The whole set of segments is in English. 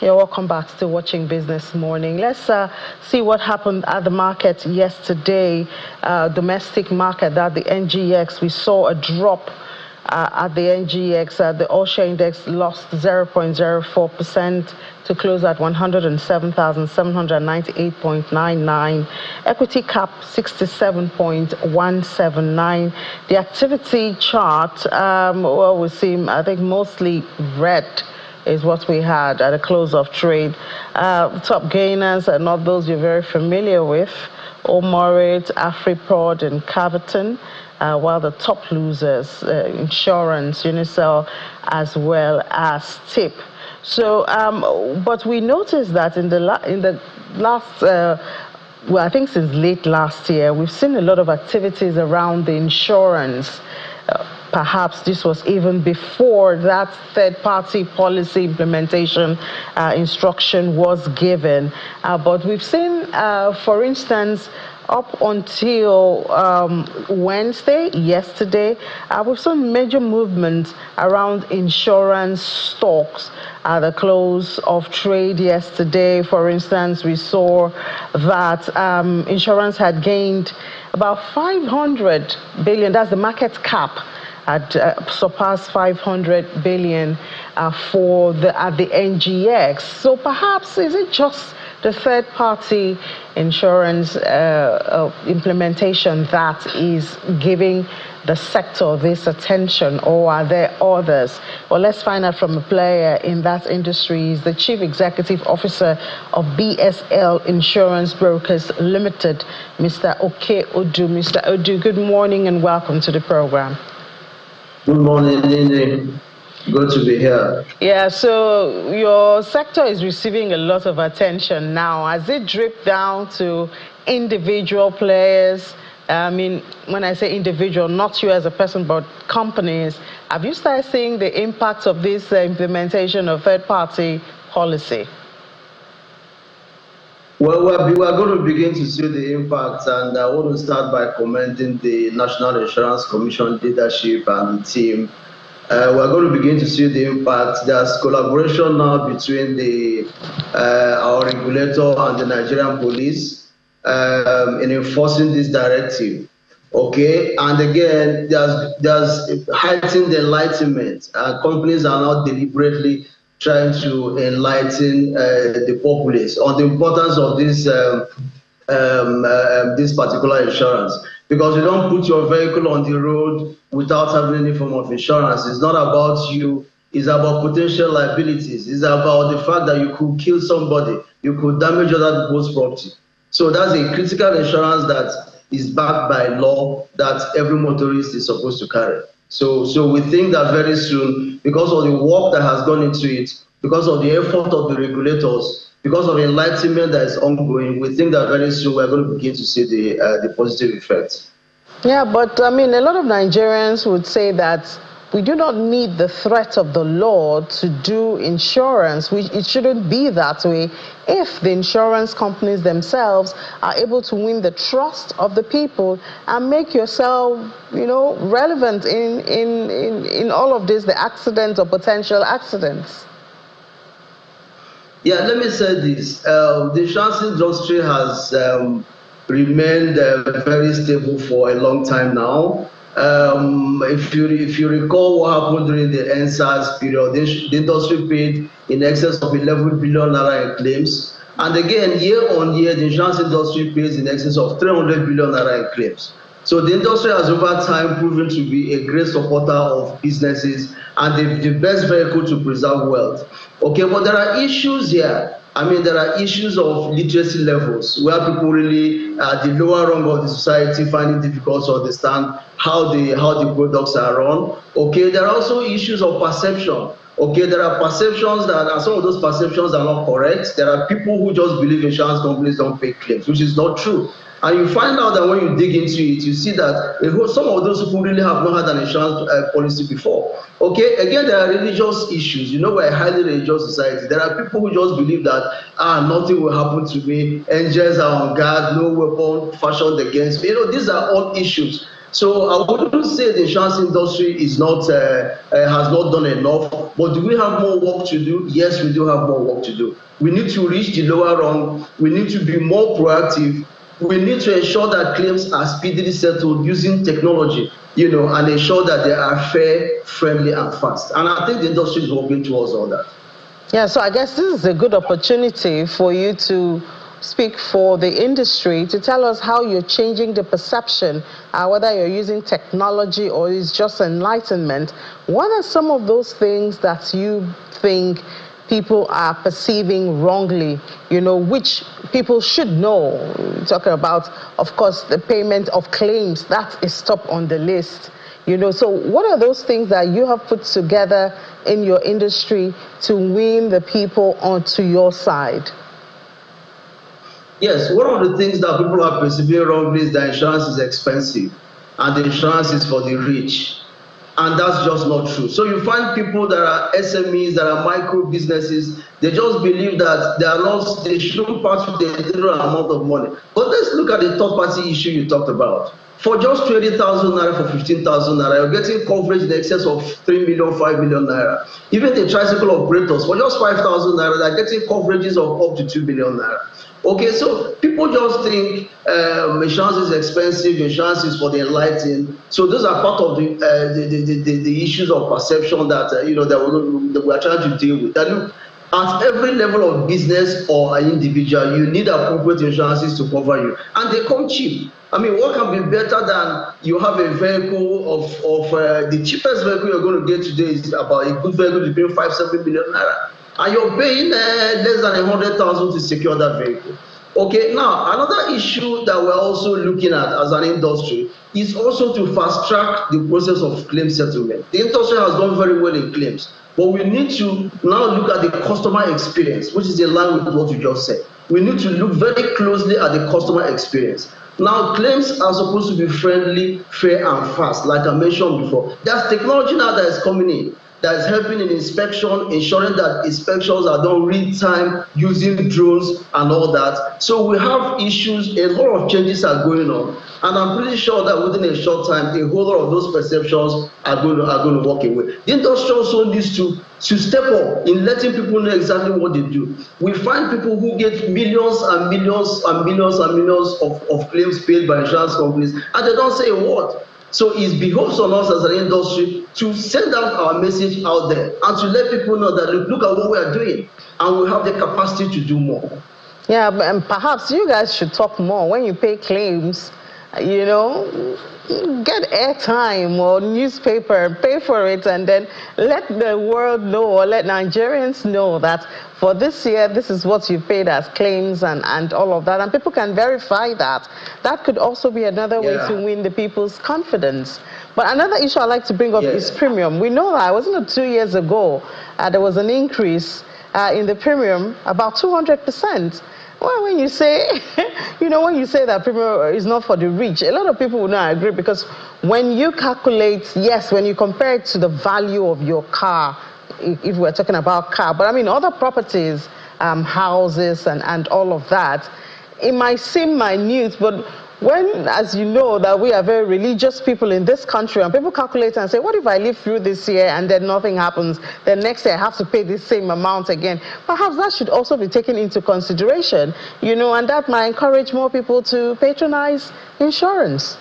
You're welcome back to Watching Business Morning. Let's see what happened at the market yesterday. Domestic market, at the NGX, we saw a drop at the NGX. The all-share index lost 0.04% to close at 107,798.99. Equity cap 67.179. The activity chart, well, we see, I think, mostly red is what we had at the close of trade. Top gainers are not those you're very familiar with: Omorit, Afriprod, and Caverton, while the top losers, Insurance, Unicel, as well as TIP. So, but we noticed that in the last, well, I think since late last year, we've seen a lot of activities around the insurance. Perhaps this was even before that third-party policy implementation instruction was given. But we've seen, for instance, up until Wednesday, yesterday, we've seen major movement around insurance stocks. At the close of trade yesterday, for instance, we saw that insurance had gained about 500 billion. That's the market cap. Had surpassed 500 billion for at the NGX. So perhaps is it just the third-party insurance implementation that is giving the sector this attention, or are there others? Well, let's find out from a player in that industry. He's the Chief Executive Officer of BSL Insurance Brokers Limited, Mr. Oke Odu. Mr. Odu, good morning and welcome to the program. Good morning, Nene. Good to be here. Yeah, so your sector is receiving a lot of attention now. Has it dripped down to individual players? I mean, when I say individual, not you as a person, but companies. Have you started seeing the impact of this implementation of third-party policy? Well, we are going to begin to see the impact, and I want to start by commending the National Insurance Commission leadership and the team. We are going to begin to see the impact. There's collaboration now between our regulator and the Nigerian police in enforcing this directive. Okay, and again, there's heightened enlightenment. Companies are now deliberately trying to enlighten the populace on the importance of this particular insurance, because you don't put your vehicle on the road without having any form of insurance. It's not about you, it's about potential liabilities. It's about the fact that you could kill somebody, you could damage other people's property. So that's a critical insurance that is backed by law that every motorist is supposed to carry. So we think that very soon, because of the work that has gone into it, because of the effort of the regulators, because of the enlightenment that is ongoing, we think that very soon we're going to begin to see the positive effects. Yeah, but I mean, a lot of Nigerians would say that we do not need the threat of the law to do insurance. It shouldn't be that way if the insurance companies themselves are able to win the trust of the people and make yourself, relevant in all of this, the accidents or potential accidents. Yeah, let me say this. The insurance industry has remained very stable for a long time now. If you recall what happened during the NSAS period, the industry paid in excess of 11 billion naira in claims. And again, year on year, the insurance industry pays in excess of 300 billion naira in claims. So the industry has over time proven to be a great supporter of businesses and the best vehicle to preserve wealth. Okay, but there are issues here. I mean, there are issues of literacy levels where people really, the lower rung of the society, find it difficult to understand how the products are run. Okay, there are also issues of perception. Okay, there are perceptions some of those perceptions are not correct. There are people who just believe insurance companies don't pay claims, which is not true. And you find out that when you dig into it, you see that some of those people really have not had an insurance policy before. Okay, again, there are religious issues. We're a highly religious society. There are people who just believe that nothing will happen to me. Angels are on guard, no weapon fashioned against me. These are all issues. So I wouldn't say the insurance industry is not has not done enough, but do we have more work to do? Yes, we do have more work to do. We need to reach the lower rung. We need to be more proactive. We need to ensure that claims are speedily settled using technology, and ensure that they are fair, friendly, and fast. And I think the industry is working towards all that. Yeah, so I guess this is a good opportunity for you to speak for the industry, to tell us how you're changing the perception, whether you're using technology or it's just enlightenment. What are some of those things that you think people are perceiving wrongly, which people should know? Talking about, of course, the payment of claims, that is top on the list. So what are those things that you have put together in your industry to win the people onto your side? Yes, one of the things that people are perceiving wrongly is that insurance is expensive and the insurance is for the rich. And that's just not true. So you find people that are SMEs, that are micro businesses, they just believe that they shouldn't part with a little amount of money. But let's look at the third party issue you talked about. For just 20,000 naira, for 15,000 naira, you're getting coverage in excess of 3 million, 5 million naira. Even the tricycle operators, for just 5,000 naira, they're getting coverages of up to 2 million naira. Okay, so people just think insurance is expensive, insurance is for the enlightened. So those are part of the issues of perception that that we are trying to deal with. That look, at every level of business or an individual, you need appropriate insurances to cover you, and they come cheap. I mean, what can be better than you have a vehicle of the cheapest vehicle you're going to get today is about a good vehicle between 5-7 million naira. And you're paying less than 100,000 to secure that vehicle. Okay, now another issue that we're also looking at as an industry is also to fast track the process of claim settlement. The industry has done very well in claims, but we need to now look at the customer experience, which is in line with what you just said. We need to look very closely at the customer experience. Now, claims are supposed to be friendly, fair, and fast, like I mentioned before. There's technology now that is coming in, that is helping in inspection, ensuring that inspections are done real time using drones and all that. So we have issues, a lot of changes are going on, and I'm pretty sure that within a short time, a whole lot of those perceptions are going to walk away. The industry also needs to step up in letting people know exactly what they do. We find people who get millions and millions and millions and millions of claims paid by insurance companies, and they don't say a word. So it behoves on us as an industry to send out our message out there and to let people know that look at what we are doing, and we have the capacity to do more. Yeah, and perhaps you guys should talk more when you pay claims. Get airtime or newspaper, pay for it, and then let the world know, or let Nigerians know that for this year, this is what you paid as claims and all of that. And people can verify that. That could also be another way to win the people's confidence. But another issue I'd like to bring up is premium. We know that, wasn't it 2 years ago, there was an increase in the premium, about 200%. Well, when you say, when you say that premium is not for the rich, a lot of people will not agree, because when you calculate, yes, when you compare it to the value of your car, if we're talking about car, but I mean other properties, houses and all of that, it might seem minute, but when, as you know, that we are very religious people in this country, and people calculate and say, what if I live through this year and then nothing happens? Then next year I have to pay the same amount again. Perhaps that should also be taken into consideration, and that might encourage more people to patronize insurance.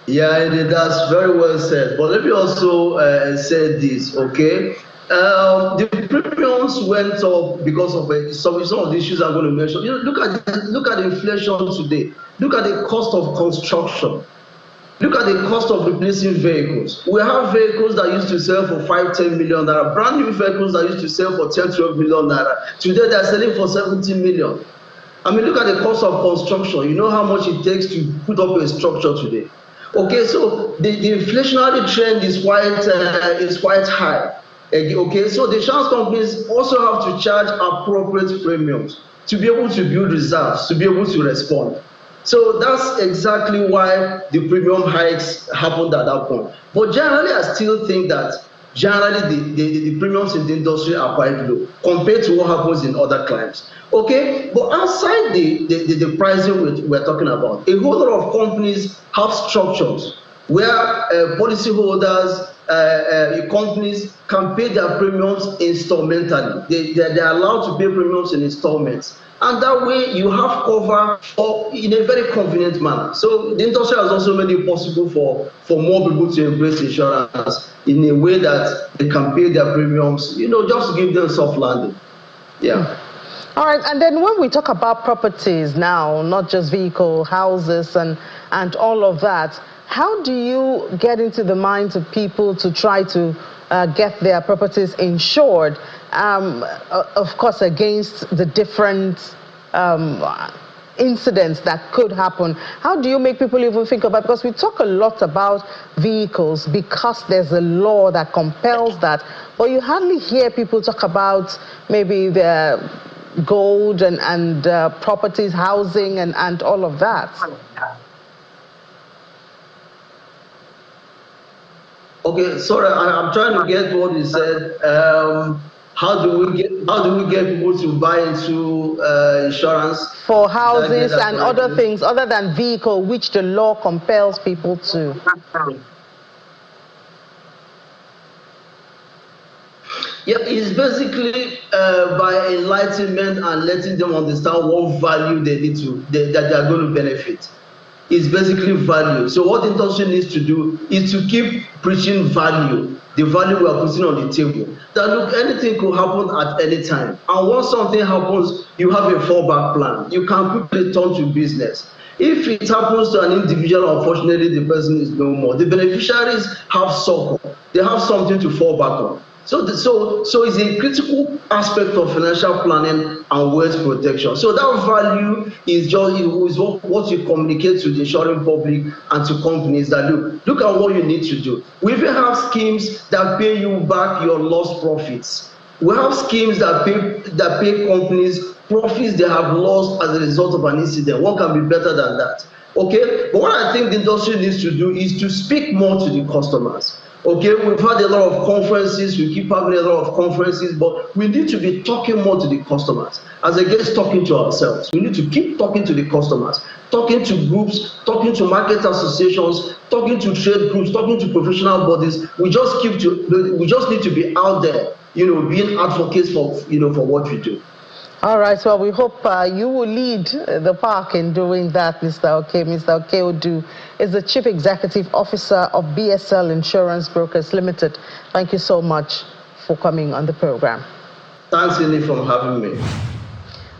Yeah, that's very well said. But let me also say this, okay? The premiums went up because of some of the issues I'm going to mention. Look at inflation today. Look at the cost of construction. Look at the cost of replacing vehicles. We have vehicles that used to sell for 5-10 million naira, brand new vehicles that used to sell for 10-12 million naira. Today they're selling for 70 million. I mean, look at the cost of construction. You know how much it takes to put up a structure today. Okay, so the inflationary trend is quite high. Okay, so the insurance companies also have to charge appropriate premiums to be able to build reserves, to be able to respond. So that's exactly why the premium hikes happened at that point. But generally, I still think that generally the premiums in the industry are quite low compared to what happens in other climes. Okay, but outside the pricing we're talking about, a whole lot of companies have structures where policyholders, companies can pay their premiums instrumentally. They're allowed to pay premiums in installments. And that way you have cover in a very convenient manner. So the industry has also made it possible for more people to embrace insurance in a way that they can pay their premiums, just to give them soft landing. Yeah. All right, and then when we talk about properties now, not just vehicle, houses and all of that, how do you get into the minds of people to try to get their properties insured, of course, against the different incidents that could happen? How do you make people even think about, because we talk a lot about vehicles because there's a law that compels that, but you hardly hear people talk about maybe the gold and properties, housing and all of that. Okay, sorry, I'm trying to get what you said. How do we get people to buy into insurance for houses and other things other than vehicle, which the law compels people to? Yeah, it's basically by enlightenment and letting them understand what value that they are going to benefit. It's basically value. So what the industry needs to do is to keep preaching value, the value we are putting on the table. That look, anything could happen at any time. And once something happens, you have a fallback plan. You can quickly turn to business. If it happens to an individual, unfortunately, the person is no more. The beneficiaries have succor. They have something to fall back on. So it's a critical aspect of financial planning and wealth protection. So that value is what you communicate to the insuring public and to companies that look at what you need to do. We even have schemes that pay you back your lost profits. We have schemes that pay companies profits they have lost as a result of an incident. What can be better than that? Okay, but what I think the industry needs to do is to speak more to the customers. Okay, we've had a lot of conferences, we keep having a lot of conferences, but we need to be talking more to the customers as against talking to ourselves. We need to keep talking to the customers, talking to groups, talking to market associations, talking to trade groups, talking to professional bodies. We just need to be out there, being advocates for what we do. All right, well, we hope you will lead the park in doing that, Mr. Okay. Mr. Okay Odu is the Chief Executive Officer of BSL Insurance Brokers Limited. Thank you so much for coming on the program. Thanks, Lily, for having me.